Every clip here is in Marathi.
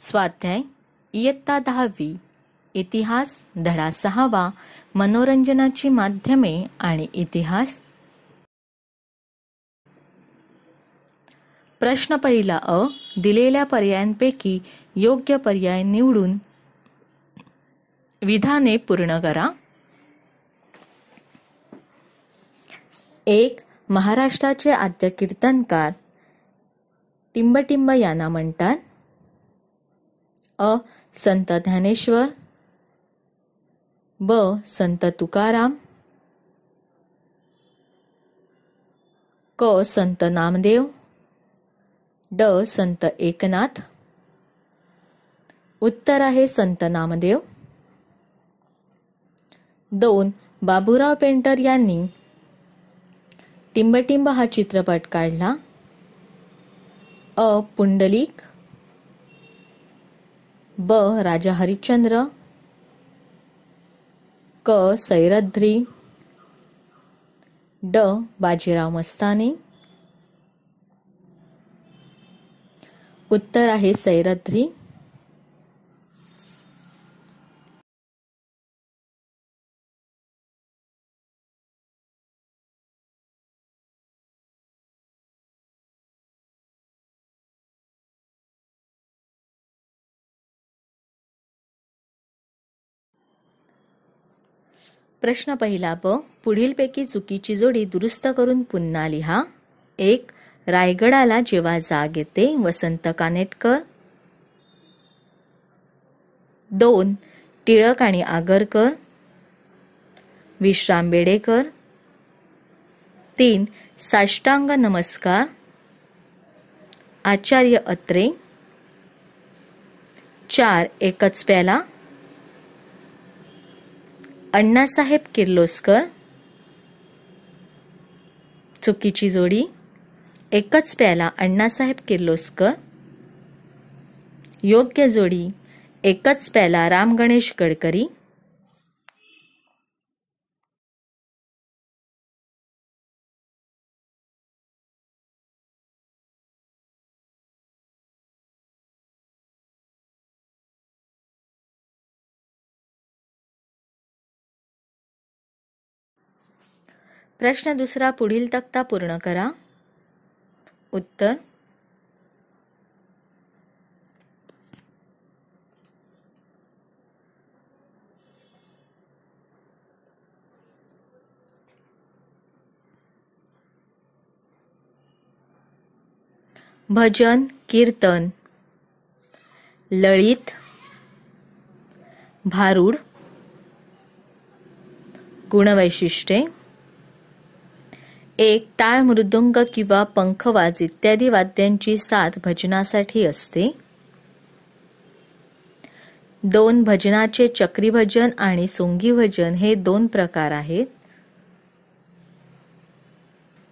स्वाध्याय इयत्ता 10वी इतिहास धडा 6वा मनोरंजनाची माध्यमे आणि इतिहास. प्रश्न पहिला अ. दिलेल्या पर्यायांपैकी योग्य पर्याय निवडून विधाने पूर्ण करा. 1. महाराष्ट्राचे आद्य कीर्तनकार टिंबटिंब यांना म्हणतात. अ. संत ज्ञानेश्वर. ब. संत तुकाराम. क. संत नामदेव. ड. संत एकनाथ. उत्तर आहे संत नामदेव. 2. बाबूराव पेंटर यांनी टिंबटिंब हा चित्रपट काढला. अ. पुंडलिक. ब. राजा हरिश्चंद्र. क. सैरंध्री. ड. बाजीराव मस्तानी. उत्तर आहे सैरंध्री. प्रश्न पहिला ब. पुढीलपैकी चुकीची जोडी दुरुस्त करून पुन्हा लिहा. 1. रायगडाला जेव्हा जाग येते वसंत कानेटकर. 2. टिळक आणि आगरकर विश्राम बेडेकर. 3. साष्टांग नमस्कार आचार्य अत्रे. 4. एकच प्याला अण्णासाहेब किर्लोस्कर. चुकीची जोडी. एकच प्याला अण्णासाहेब किर्लोस्कर. योग्य जोडी एकच प्याला राम गणेश गडकरी. प्रश्न दुसरा पुढील तक्ता पूर्ण करा. उत्तर. भजन, कीर्तन, लळित, भारूड. गुणवैशिष्ट्ये. 1. टाळ, मृदुंग किंवा पंखवाज इत्यादी वाद्यांची साथ भजनासाठी असते. 2. भजनाचे चक्री भजन आणि सोंगी भजन हे 2 प्रकार आहेत.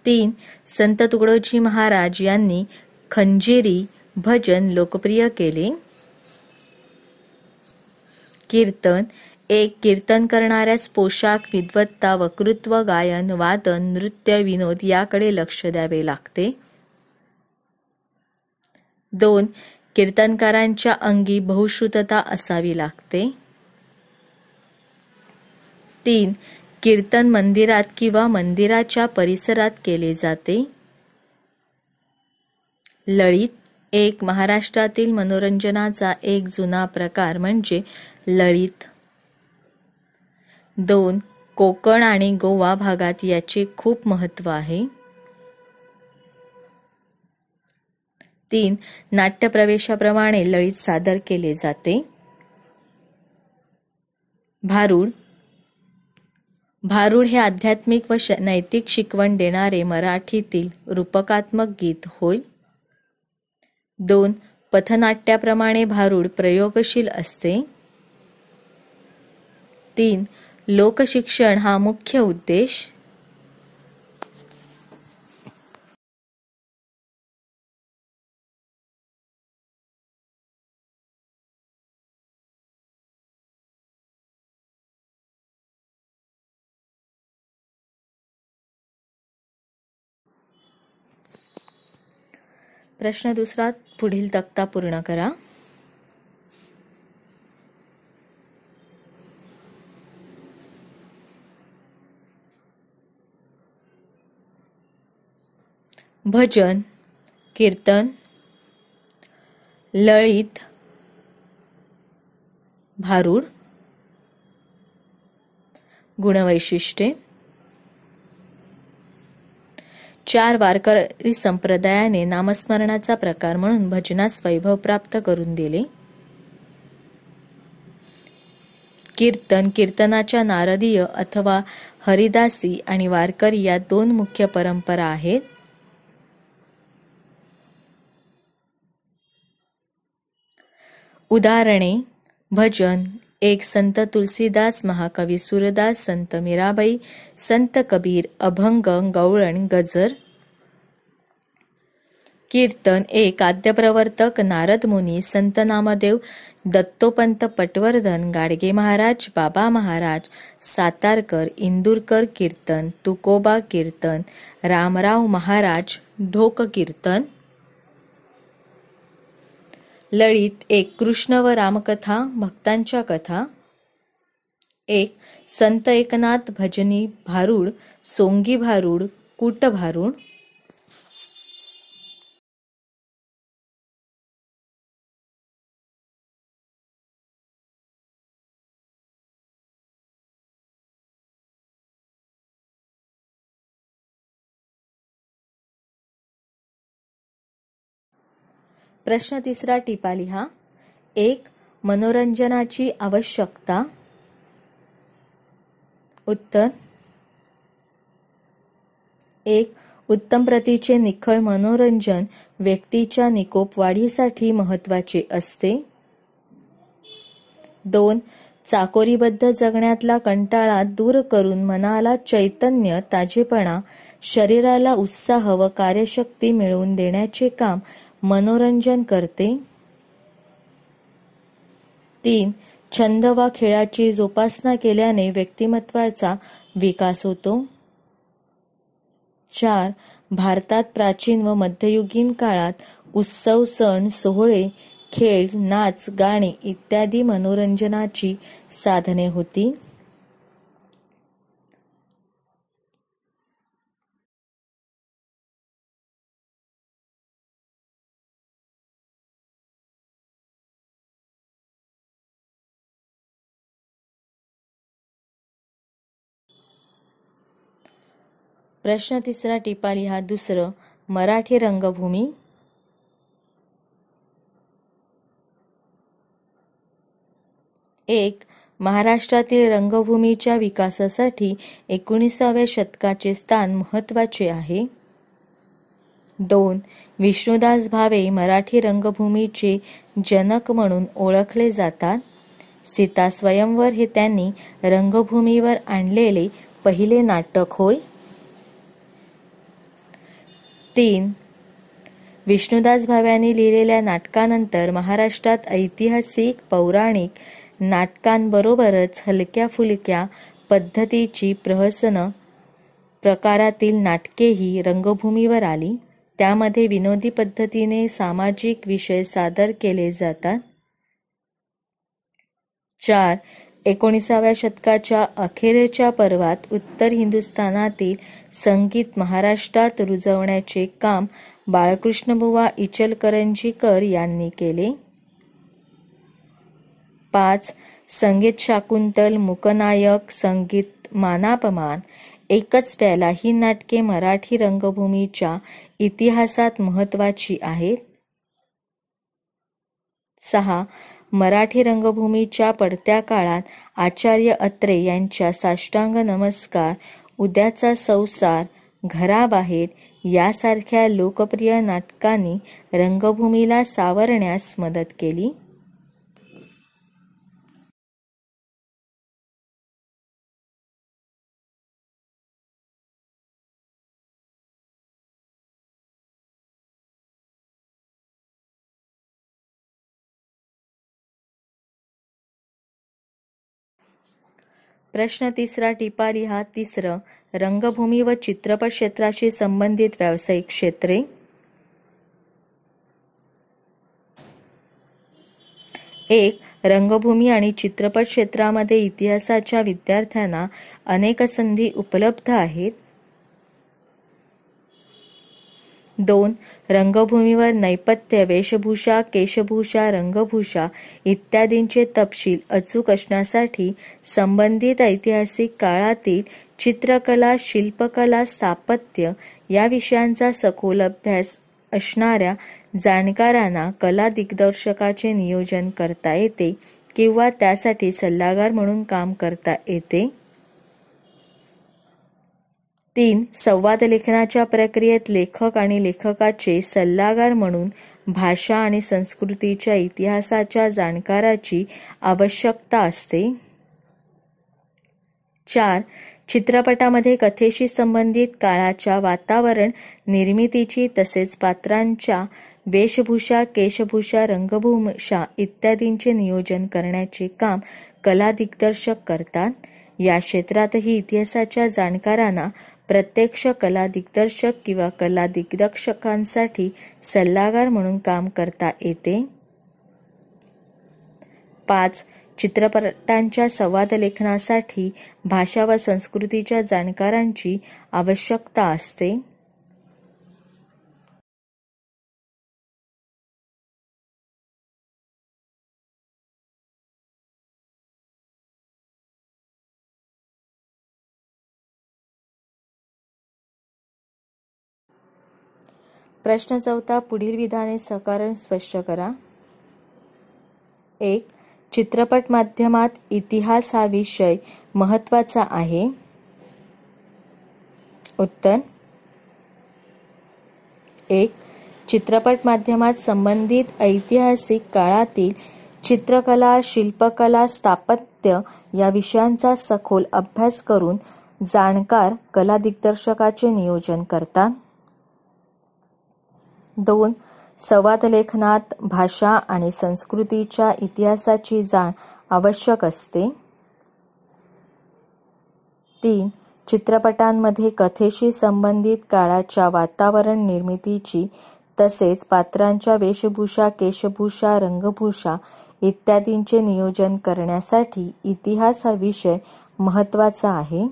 3. संत तुकडोजी महाराज यांनी खंजिरी भजन लोकप्रिय केले. कीर्तन. 1. कीर्तन करणाऱ्यास पोशाख, विद्वत्ता, वक्तृत्व, गायन, वादन, नृत्य, विनोद याकडे लक्ष द्यावे लागते. 2. कीर्तनकारांच्या अंगी बहुश्रुतता असावी लागते. 3. कीर्तन मंदिरात किंवा मंदिराच्या परिसरात केले जाते. लळित. 1. महाराष्ट्रातील मनोरंजनाचा एक जुना प्रकार म्हणजे लळित. 2. कोकण आणि गोवा भागात याचे खूप महत्त्व आहे. 3. नाट्यप्रवेशाप्रमाणे लळित सादर केले जाते. भारूड. भारूड हे आध्यात्मिक व नैतिक शिकवण देणारे मराठीतील रूपकात्मक गीत होय. 2. पथनाट्याप्रमाणे भारूड प्रयोगशील असते. 3. लोकशिक्षण हा मुख्य उद्देश. प्रश्न दुसरा पुढील तक्ता पूर्ण करा. भजन, कीर्तन, ललित, भारुड. गुणवैशिष्ट्ये. 4 वारकरी संप्रदायाने नामस्मरणाचा प्रकार म्हणून भजनास वैभव प्राप्त करून दिले. कीर्तन, कीर्तनाच्या नारदीय अथवा हरिदासी आणि वारकरी या 2 मुख्य परंपरा आहेत. उदाहरणे. भजन 1. संत तुलसीदास, महाकवी सूरदास, संत मीराबाई, संत कबीर, अभंग, गवळण, गजर. कीर्तन 1. आद्यप्रवर्तक नारद मुनी, संत नामदेव, दत्तोपंत पटवर्धन, गाडगे महाराज, बाबा महाराज, सातारकर, इंदुरकर कीर्तन, तुकोबा कीर्तन, रामराव महाराज, ढोक कीर्तन. ललित 1. कृष्ण व रामकथा, भक्तांच्या कथा. 1. संत एकनाथ भजनी भारुड, सोंगी भारुड, कूट भारुड. प्रश्न 3 टिपा लिहा. 1. मनोरंजनाची आवश्यकता. उत्तर. 1. उत्तम प्रतीचे निखळ मनोरंजन व्यक्तीच्या निकोप वाढीसाठी महत्त्वाचे असते. 2. चाकोरीबद्ध जगण्यातला कंटाळा दूर करून मनाला चैतन्य, ताजेपणा, शरीराला उत्साह व कार्यशक्ती मिळवून देण्याचे काम मनोरंजन करते. 3. छंद वा खेळाची जोपासना केल्याने व्यक्तिमत्वाचा विकास होतो. 4. भारतात प्राचीन व मध्ययुगीन काळात उत्सव, सण, सोहळे, खेळ, नाच, गाणे इत्यादी मनोरंजनाची साधने होती. प्रश्न 3 टिपा लिहा. 2. मराठी रंगभूमी. 1. महाराष्ट्रातील रंगभूमीच्या विकासासाठी 19व्या शतकाचे स्थान महत्त्वाचे आहे. 2. विष्णुदास भावे मराठी रंगभूमीचे जनक म्हणून ओळखले जातात. सीता स्वयंवर हे त्यांनी रंगभूमीवर आणलेले पहिले नाटक होय. 3. विष्णुदास भाव्यांनी लिहिलेल्या नाटकानंतर महाराष्ट्रात ऐतिहासिक, पौराणिक नाटकांबरोबरच हलक्या फुलक्या पद्धतीची प्रहसन प्रकारातील नाटकेही रंगभूमीवर आली. त्यामध्ये विनोदी पद्धतीने सामाजिक विषय सादर केले जातात. 4. 19व्या शतकाच्या अखेरच्या पर्वात उत्तर हिंदुस्थानातील संगीत महाराष्ट्रात रुजवण्याचे काम बाळकृष्णबुवा इचलकरंजीकर यांनी केले. 5. संगीत शाकुंतल, मूकनायक, संगीत मानापमान, एकच प्याला ही नाटके मराठी रंगभूमीच्या इतिहासात महत्त्वाची आहेत. 6. मराठी रंगभूमीच्या पडत्या काळात आचार्य अत्रे यांच्या साष्टांग नमस्कार, उद्याचा संसार, घराबाहेर यासारख्या लोकप्रिय नाटकांनी रंगभूमीला सावरण्यास मदत केली. प्रश्न 3 टिपा लिहा. 3. रंगभूमी व चित्रपट क्षेत्राशी संबंधित व्यावसायिक क्षेत्रे. 1. रंगभूमी आणि चित्रपट क्षेत्रामध्ये इतिहासाच्या विद्यार्थ्यांना अनेक संधी उपलब्ध आहेत. 2. रंगभूमीवर नैपथ्य, वेशभूषा, केशभूषा, रंगभूषा इत्यादींचे तपशील अचूक असण्यासाठी संबंधित ऐतिहासिक काळातील चित्रकला, शिल्पकला, स्थापत्य या विषयांचा सखोल अभ्यास असणाऱ्या जाणकारांना कला दिग्दर्शकाचे नियोजन करता येते किंवा त्यासाठी सल्लागार म्हणून काम करता येते. 3. संवाद लेखनाच्या प्रक्रियेत लेखक आणि लेखकाचे सल्लागार म्हणून भाषा आणि संस्कृतीच्या इतिहासाच्या जाणकाराची आवश्यकता असते. 4. चित्रपटामध्ये कथेशी संबंधित काळाच्या वातावरण निर्मितीची तसेच पात्रांच्या वेशभूषा, केशभूषा, रंगभूषा इत्यादींचे नियोजन करण्याचे काम कला दिग्दर्शक करतात. या क्षेत्रातही इतिहासाच्या जाणकारांना प्रत्यक्ष कला दिग्दर्शक किंवा कला दिग्दर्शकांसाठी सल्लागार म्हणून काम करता येते. 5. चित्रपटांच्या संवाद लेखनासाठी भाषा व संस्कृतीच्या जाणकारांची आवश्यकता असते. प्रश्न 4. पुढील विधाने सकारण स्पष्ट करा. 1. चित्रपट माध्यमात इतिहास हा विषय महत्त्वाचा आहे. उत्तर. 1. चित्रपट माध्यमात संबंधित ऐतिहासिक काळातील चित्रकला, शिल्पकला, स्थापत्य या विषयांचा सखोल अभ्यास करून जाणकार कला दिग्दर्शकाचे नियोजन करतात. 2. संवाद लेखनात भाषा आणि संस्कृतीच्या इतिहासाची जाण आवश्यक असते. 3. चित्रपटांमध्ये कथेशी संबंधित काळाच्या वातावरण निर्मितीची तसेच पात्रांच्या वेशभूषा, केशभूषा, रंगभूषा इत्यादींचे नियोजन करण्यासाठी इतिहास हा विषय महत्त्वाचा आहे.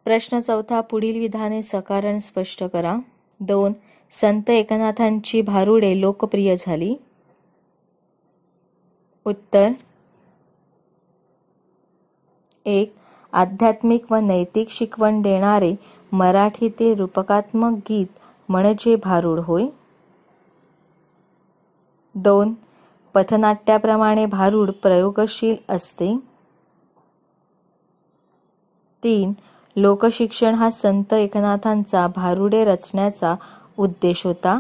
प्रश्न 4. पुढील विधाने सकारण स्पष्ट करा. 2. संत एकनाथांची भारुडे लोकप्रिय झाली. उत्तर. 1. आध्यात्मिक व नैतिक शिकवण देणारे मराठीतील रूपकात्मक गीत म्हणजे भारुड होय. 2. पथनाट्याप्रमाणे भारुड प्रयोगशील असते. 3. लोकशिक्षण हा संत एकनाथांचा भारुडे रचण्याचा उद्देश होता.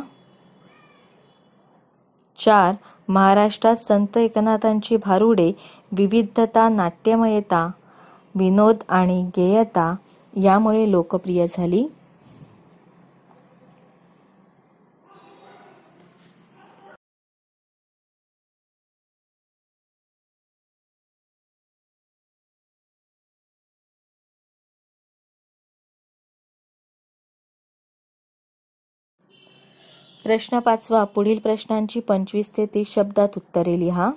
4. महाराष्ट्रात संत एकनाथांची भारुडे विविधता, नाट्यमयता, विनोद आणि गेयता यामुळे लोकप्रिय झाली. प्रश्न 5. पुढील प्रश्नांची 25 ते 30 शब्दात उत्तरे लिहा.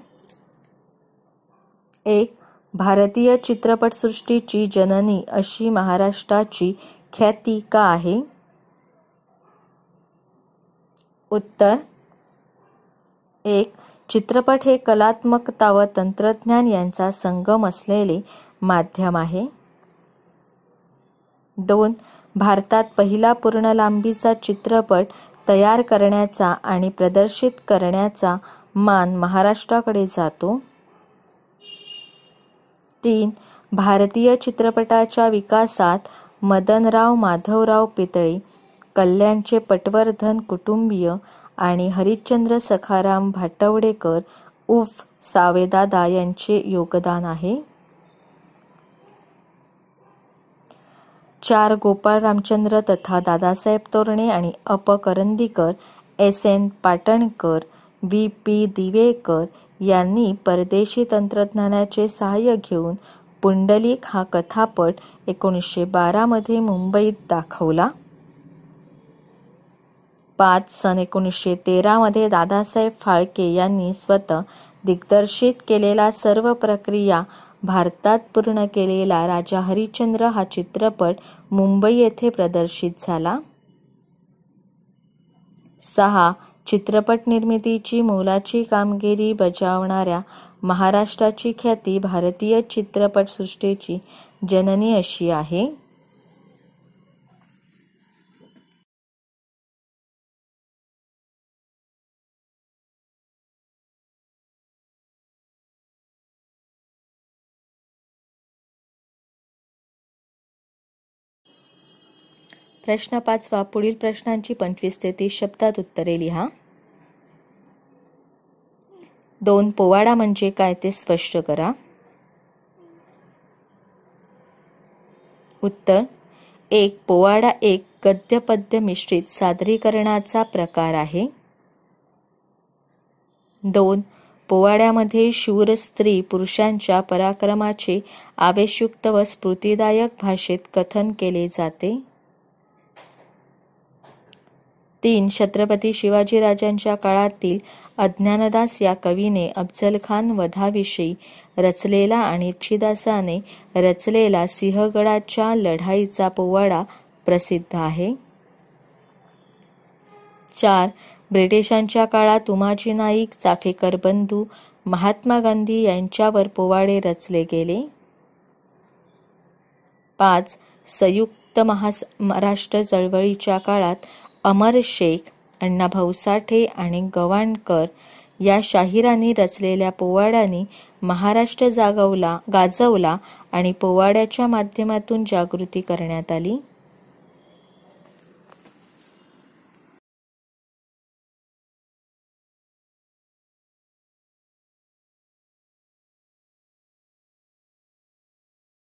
1. भारतीय चित्रपटसृष्टीची जननी अशी महाराष्ट्राची ख्याती का आहे? उत्तर. 1. चित्रपट हे कलात्मकता व तंत्रज्ञान यांचा संगम असलेले माध्यम आहे. 2. भारतात पहिला पूर्ण लांबीचा चित्रपट तयार करण्याचा आणि प्रदर्शित करण्याचा मान महाराष्ट्राकडे जातो. 3. भारतीय चित्रपटाच्या विकासात मदनराव माधवराव पितळे, कल्याणचे पटवर्धन कुटुंबीय आणि हरिश्चंद्र सखाराम भाटवडेकर उर्फ सावेदादा यांचे योगदान आहे. 4. गोपाळ रामचंद्र तथा दादासाहेब तोरणे आणि up Karandikar, S.N. Patankar, V.P. Diwekar यांनी परदेशी तंत्रज्ञानाचे सहाय्य घेऊन पुंडलिक हा कथापट 1912 मध्ये मुंबईत दाखवला. 5 सन 1913 मध्ये दादासाहेब फाळके यांनी स्वतः दिग्दर्शित केलेला सर्व प्रक्रिया भारतात पूर्ण केलेला राजा हरिश्चंद्र हा चित्रपट मुंबई येथे प्रदर्शित झाला. 6 चित्रपट निर्मितीची मोलाची कामगिरी बजावणाऱ्या महाराष्ट्राची ख्याती भारतीय चित्रपटसृष्टीची जननी अशी आहे. प्रश्न 5 पुढील प्रश्नांची 25 ते 30 शब्दात उत्तरे लिहा. 2 पोवाडा म्हणजे काय ते स्पष्ट करा. उत्तर 1 पोवाडा एक गद्य-पद्य मिश्रित सादरीकरणाचा प्रकार आहे. 2 पोवाड्यामध्ये शूर स्त्री पुरुषांच्या पराक्रमाचे आवेशयुक्त व स्फूर्तिदायक भाषेत कथन केले जाते. 3 छत्रपती शिवाजीराजांच्या काळातील अज्ञानदास या कवीने अफझलखान वधाविषयी रचलेला आणि तुळशीदासाने रचलेला सिंहगडाच्या लढाईचा पोवाडा प्रसिद्ध आहे. 4 ब्रिटिशांच्या काळात उमाजी नाईक, चाफेकर बंधू, महात्मा गांधी यांच्यावर पोवाडे रचले गेले. 5 संयुक्त महाराष्ट्र चळवळीच्या काळात अमर शेख, अण्णाभाऊ साठे आणि गवाणकर या शाहिरांनी रचलेल्या पोवाड्यांनी महाराष्ट्र गाजवला आणि पोवाड्याच्या माध्यमातून जागृती करण्यात आली.